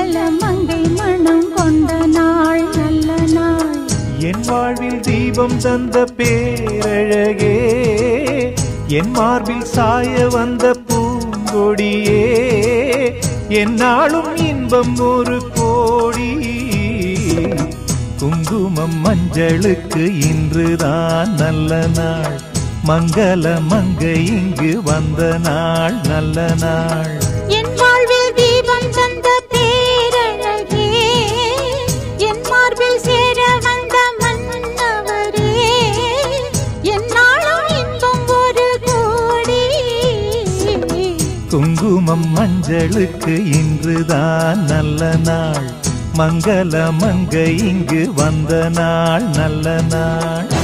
மங்கள மங்கை மனம் கொண்ட நாள் நல்ல நாள். என் வாழ்வில் தீபம் தந்த பேரழகே, என் மார்பில் சாய வந்த பூங்கொடியே, என்னாலும் இன்பம் ஒரு கோடி. குங்குமம் மஞ்சளுக்கு இன்றுதான் நல்ல நாள், மங்கள மங்கை இங்கு வந்த நாள் நல்ல நாள். என் வாழ்வில் தீபம் தந்த பேரழகே, என் மார்பில் சேர வந்த மன்னவரே, என்னாலும் இன்பம் ஒரு கோடி. குங்குமம் மஞ்சளுக்கு இன்றுதான் நல்ல நாள், மங்கள மங்கை இங்கு வந்த நாள் நல்ல நாள்.